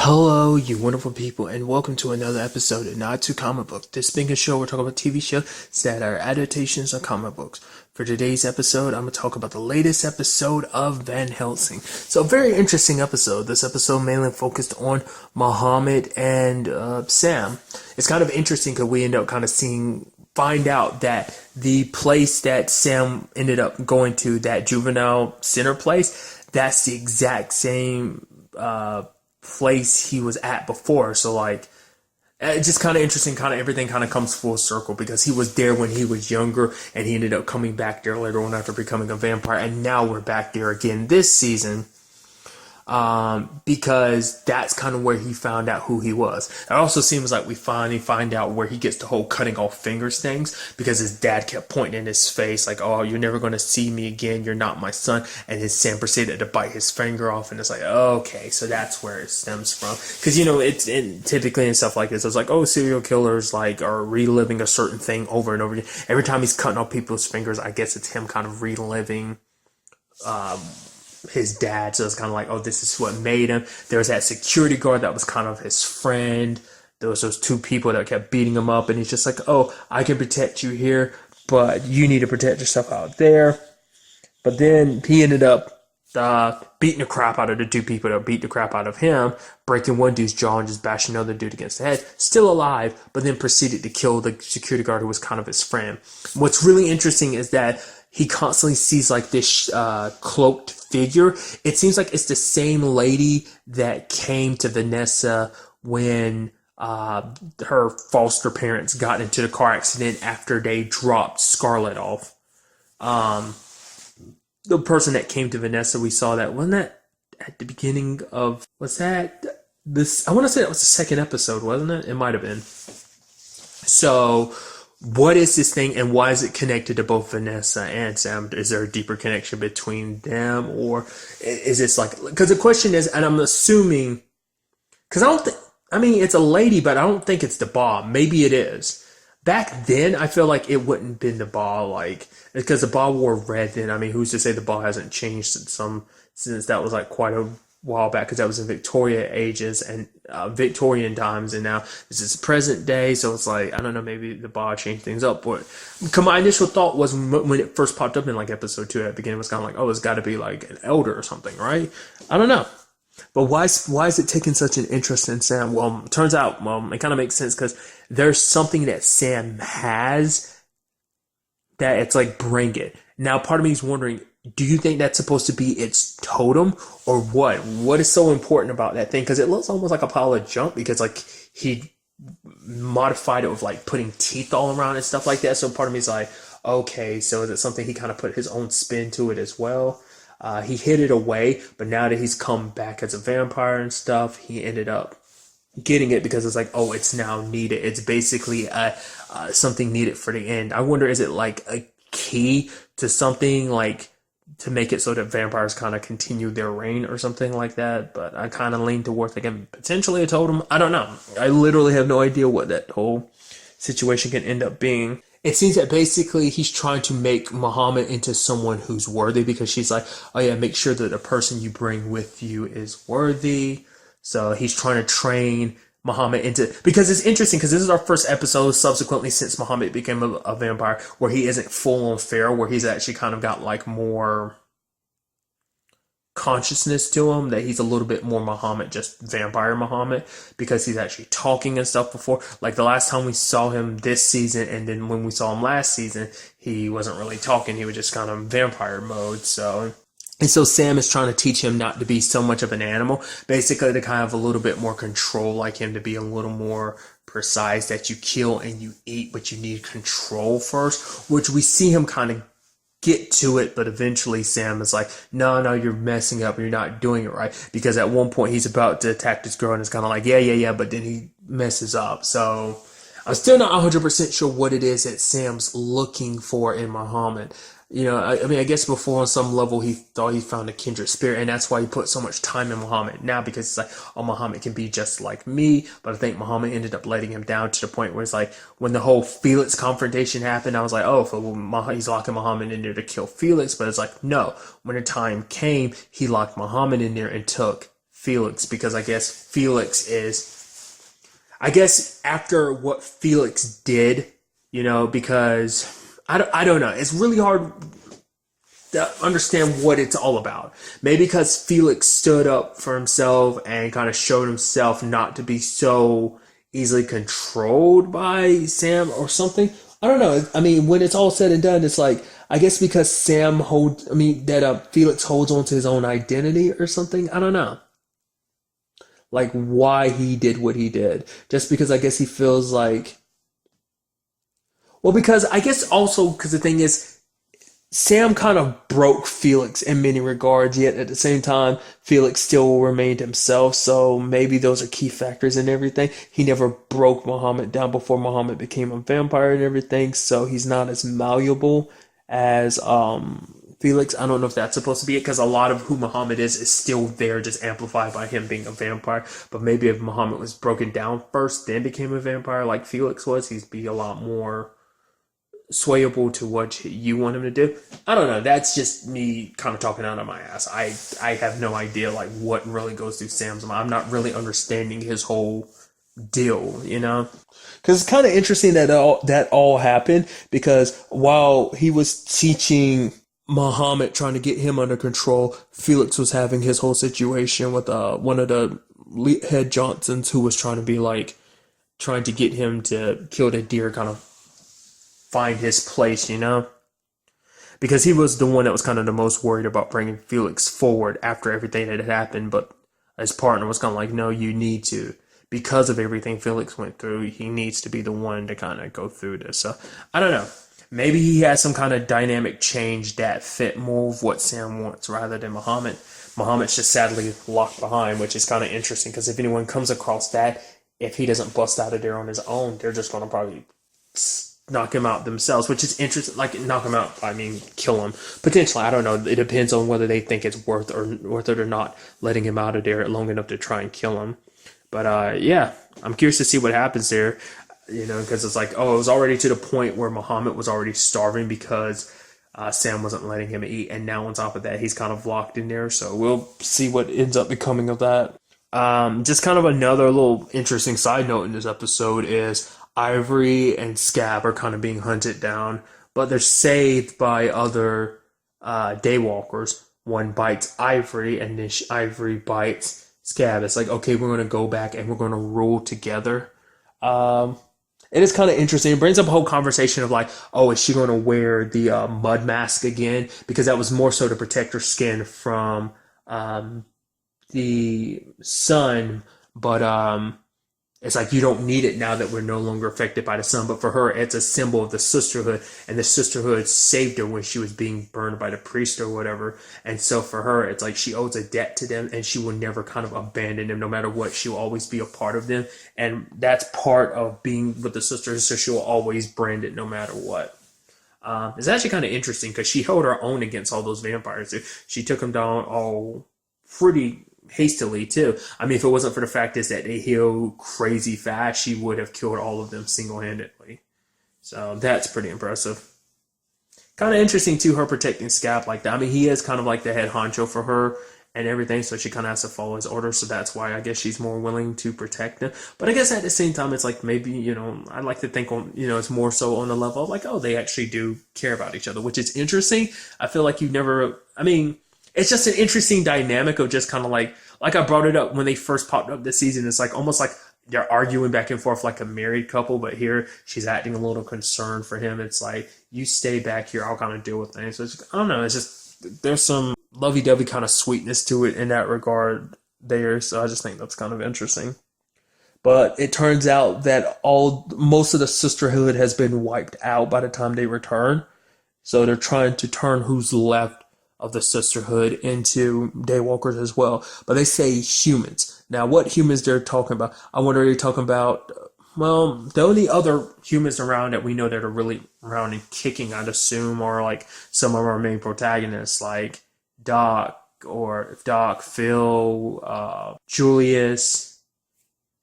Hello, you wonderful people, and welcome to another episode of Not Too Comic Book. This being a show, we're talking about TV shows that are adaptations of comic books. For today's episode, I'm going to talk about the latest episode of Van Helsing. So, a very interesting episode. This episode mainly focused on Mohammed and Sam. It's kind of interesting because we end up kind of find out that the place that Sam ended up going to, that juvenile center place, that's the exact same place he was at before. So like, it's just kind of interesting, kind of everything kind of comes full circle because he was there when he was younger and he ended up coming back there later on after becoming a vampire, and now we're back there again this season because that's kind of where he found out who he was. It also seems like we finally find out where he gets the whole cutting off fingers things, because his dad kept pointing in his face like, oh, you're never going to see me again, you're not my son, and his Sam proceeded to bite his finger off, and it's like, okay, so that's where it stems from. Because it's typically in stuff like this, it's like, oh, serial killers like are reliving a certain thing over and over again. Every time he's cutting off people's fingers, I guess it's him kind of reliving his dad. So it's kind of like, oh, this is what made him. There was that security guard that was kind of his friend. There was those two people that kept beating him up, and he's just like, oh, I can protect you here, but you need to protect yourself out there. But then he ended up beating the crap out of the two people that beat the crap out of him, breaking one dude's jaw and just bashing another dude against the head. Still alive, but then proceeded to kill the security guard who was kind of his friend. What's really interesting is that he constantly sees like this cloaked figure. It seems like it's the same lady that came to Vanessa when her foster parents got into the car accident after they dropped Scarlett off. The person that came to Vanessa, we saw that, wasn't that at the beginning of, was that this? I want to say that was the second episode, wasn't it? It might have been. So, what is this thing, and why is it connected to both Vanessa and Sam? Is there a deeper connection between them, or is this like, because the question is, and I'm assuming, because it's a lady, but I don't think it's the Bob. Maybe it is. Back then, I feel like it wouldn't have been the Bob, like, because the Bob wore red then. I mean, who's to say the Bob hasn't changed since that was like quite a while back, because that was in Victoria ages and Victorian times, and now this is present day, so it's like, I don't know, maybe the Bob changed things up. But my initial thought was when it first popped up in like episode 2 at the beginning, it was kind of like, oh, it's got to be like an elder or something, right? I don't know. But why is it taking such an interest in Sam? Well, it turns out, it kind of makes sense because there's something that Sam has that it's like, bring it. Now, part of me is wondering, do you think that's supposed to be its totem, or what? What is so important about that thing? Because it looks almost like a pile of junk, because like he modified it with like putting teeth all around and stuff like that. So part of me is like, okay, so is it something he kind of put his own spin to it as well? He hid it away, but now that he's come back as a vampire and stuff, he ended up getting it because it's like, oh, it's now needed. It's basically something needed for the end. I wonder, is it like a key to something, like to make it so that vampires kind of continue their reign or something like that? But I kind of lean towards, again, potentially a totem. I don't know. I literally have no idea what that whole situation can end up being. It seems that basically he's trying to make Mohammed into someone who's worthy, because she's like, oh yeah, make sure that the person you bring with you is worthy. So he's trying to train Mohammed into, because it's interesting, because this is our first episode subsequently since Mohammed became a vampire where he isn't full on feral, where he's actually kind of got like more consciousness to him, that he's a little bit more Mohammed, just vampire Mohammed, because he's actually talking and stuff before. Like the last time we saw him this season, and then when we saw him last season, he wasn't really talking, he was just kind of vampire mode. So Sam is trying to teach him not to be so much of an animal, basically to kind of a little bit more control, like him to be a little more precise, that you kill and you eat, but you need control first, which we see him kind of get to it, but eventually Sam is like, no, you're messing up, you're not doing it right, because at one point he's about to attack this girl and it's kind of like, yeah, but then he messes up. So I'm still not 100% sure what it is that Sam's looking for in Muhammad. I guess before on some level he thought he found a kindred spirit, and that's why he put so much time in Muhammad now, because it's like, oh, Muhammad can be just like me. But I think Muhammad ended up letting him down to the point where it's like, when the whole Felix confrontation happened, I was like, oh, so he's locking Muhammad in there to kill Felix. But it's like, no, when the time came, he locked Muhammad in there and took Felix, because I guess after what Felix did, because I don't know. It's really hard to understand what it's all about. Maybe because Felix stood up for himself and kind of showed himself not to be so easily controlled by Sam or something. I don't know. I mean, when it's all said and done, it's like, I guess because Felix holds on to his own identity or something. I don't know. Like why he did what he did. Just because I guess he feels like, well, because I guess also because the thing is, Sam kind of broke Felix in many regards, yet at the same time, Felix still remained himself. So maybe those are key factors in everything. He never broke Mohammed down before Mohammed became a vampire and everything. So he's not as malleable as Felix. I don't know if that's supposed to be it, because a lot of who Mohammed is still there, just amplified by him being a vampire. But maybe if Mohammed was broken down first, then became a vampire like Felix was, he'd be a lot more swayable to what you want him to do. I don't know. That's just me kind of talking out of my ass. I have no idea like what really goes through Sam's mind. I'm not really understanding his whole deal, Because it's kind of interesting that all happened, because while he was teaching Muhammad, trying to get him under control, Felix was having his whole situation with one of the head Johnsons, who was trying to get him to kill the deer, kind of find his place, because he was the one that was kind of the most worried about bringing Felix forward after everything that had happened. But his partner was kind of like, no, you need to, because of everything Felix went through, he needs to be the one to kind of go through this. So I don't know. Maybe he has some kind of dynamic change that fit more of what Sam wants rather than Muhammad. Muhammad's just sadly locked behind, which is kind of interesting, because if anyone comes across that, if he doesn't bust out of there on his own, they're just going to probably knock him out themselves, which is interesting. Like, knock him out, I mean kill him potentially. I don't know. It depends on whether they think it's worth it or not, letting him out of there long enough to try and kill him. But yeah, I'm curious to see what happens there, because it's like, it was already to the point where Muhammad was already starving because Sam wasn't letting him eat, and now on top of that, he's kind of locked in there. So we'll see what ends up becoming of that. Just kind of another little interesting side note in this episode is Ivory and Scab are kind of being hunted down, but they're saved by other daywalkers. One bites Ivory, and then Ivory bites Scab. It's like, okay, we're going to go back and we're going to rule together. It is kind of interesting. It brings up a whole conversation of like, is she going to wear the mud mask again? Because that was more so to protect her skin from the sun, but it's like, you don't need it now that we're no longer affected by the sun. But for her, it's a symbol of the sisterhood, and the sisterhood saved her when she was being burned by the priest or whatever. And so for her, it's like she owes a debt to them, and she will never kind of abandon them no matter what. She'll always be a part of them, and that's part of being with the sisters, so she'll always brand it no matter what. It's actually kind of interesting because she held her own against all those vampires. She took them down all pretty hastily too. I mean, if it wasn't for the fact is that they heal crazy fast, she would have killed all of them single-handedly. So that's pretty impressive. Kind of interesting too, her protecting Scab like that. I mean, he is kind of like the head honcho for her and everything, so she kind of has to follow his orders. So that's why I guess she's more willing to protect him. But I guess at the same time, it's like maybe, I'd like to think it's more so on the level of like, they actually do care about each other, which is interesting. I feel like it's just an interesting dynamic of just kind of like I brought it up when they first popped up this season. It's like almost like they're arguing back and forth like a married couple, but here she's acting a little concerned for him. It's like, you stay back here, I'll kind of deal with things. So I don't know. It's just, there's some lovey-dovey kind of sweetness to it in that regard there. So I just think that's kind of interesting. But it turns out that most of the sisterhood has been wiped out by the time they return. So they're trying to turn who's left of the sisterhood into daywalkers as well. But they say humans. Now, what humans they're talking about? I wonder, are they talking about, the only other humans around that we know that are really around and kicking, I'd assume, are like some of our main protagonists, like Doc, Phil, Julius,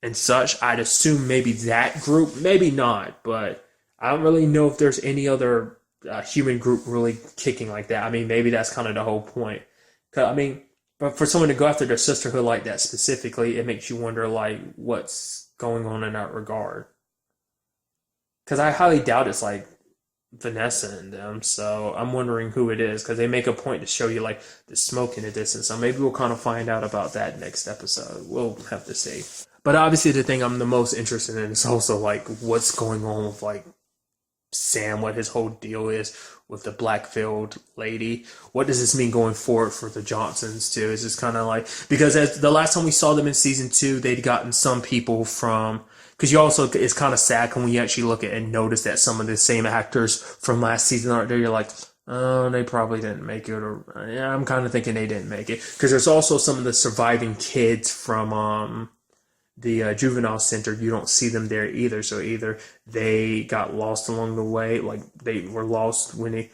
and such. I'd assume maybe that group, maybe not, but I don't really know if there's any other human group really kicking like that. I mean, maybe that's kind of the whole point. I mean, But for someone to go after their sisterhood like that specifically, it makes you wonder, like, what's going on in that regard. Because I highly doubt it's like Vanessa and them. So I'm wondering who it is because they make a point to show you like the smoke in the distance. So maybe we'll kind of find out about that next episode. We'll have to see. But obviously, the thing I'm the most interested in is also like what's going on with like Sam, what his whole deal is with the Blackfield lady. What does this mean going forward for the Johnsons too? Is this kind of like, because as the last time we saw them in season 2, they'd gotten some people from, because you also, it's kind of sad when we actually look at and notice that some of the same actors from last season aren't there. You're like, oh, they probably didn't make it, or yeah, I'm kind of thinking they didn't make it, because there's also some of the surviving kids from the juvenile center. You don't see them there either. So either they got lost along the way, like they were lost when they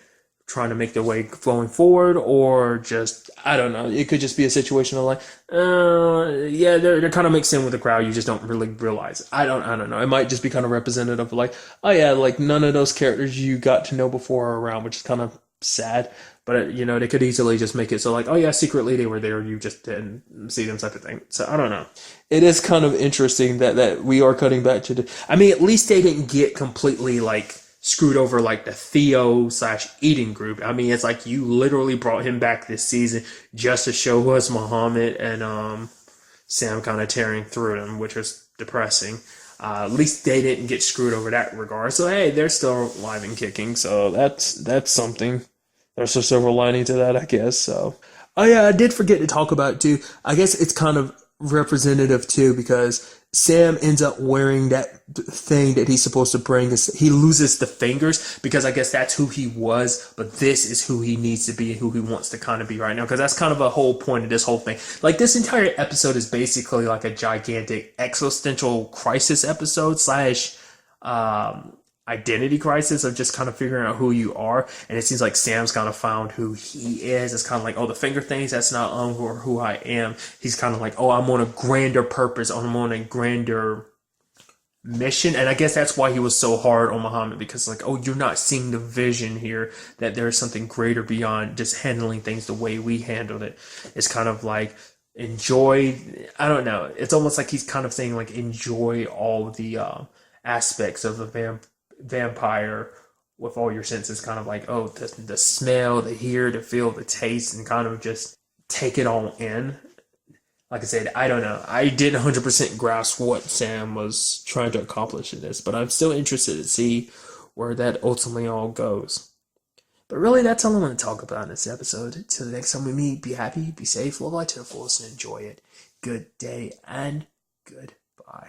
trying to make their way going forward, or just, I don't know. It could just be a situation of like, yeah, they're kind of mixed in with the crowd. You just don't really realize it. I don't know. It might just be kind of representative of like, oh yeah, like none of those characters you got to know before are around, which is kind of sad. But, you know, they could easily just make it so like, oh yeah, secretly they were there, you just didn't see them, type of thing. So I don't know. It is kind of interesting that we are cutting back to the, I mean, at least they didn't get completely like screwed over like the Theo/Eden group. I mean, it's like you literally brought him back this season just to show us Mohammed and Sam kind of tearing through them, which was depressing. At least they didn't get screwed over that regard. So hey, they're still alive and kicking. So that's something. There's a silver lining to that, I guess. So, oh yeah, I did forget to talk about too. I guess it's kind of representative too, because Sam ends up wearing that thing that he's supposed to bring. He loses the fingers because I guess that's who he was, but this is who he needs to be and who he wants to kind of be right now. Because that's kind of a whole point of this whole thing. Like this entire episode is basically like a gigantic existential crisis episode slash identity crisis of just kind of figuring out who you are. And it seems like Sam's kind of found who he is. It's kind of like, oh, the finger things, that's not who I am. He's kind of like, oh, I'm on a grander purpose, I'm on a grander mission. And I guess that's why he was so hard on Muhammad, because like, oh, you're not seeing the vision here, that there's something greater beyond just handling things the way we handled it. It's kind of like, enjoy, I don't know, it's almost like he's kind of saying like, enjoy all the aspects of the vampire with all your senses, kind of like, oh, the smell, the hear, the feel, the taste, and kind of just take it all in. Like I said, I don't know. I didn't 100% grasp what Sam was trying to accomplish in this, but I'm still interested to see where that ultimately all goes. But really, that's all I want to talk about in this episode. Until the next time we meet, be happy, be safe, live life to the fullest, and enjoy it. Good day and goodbye.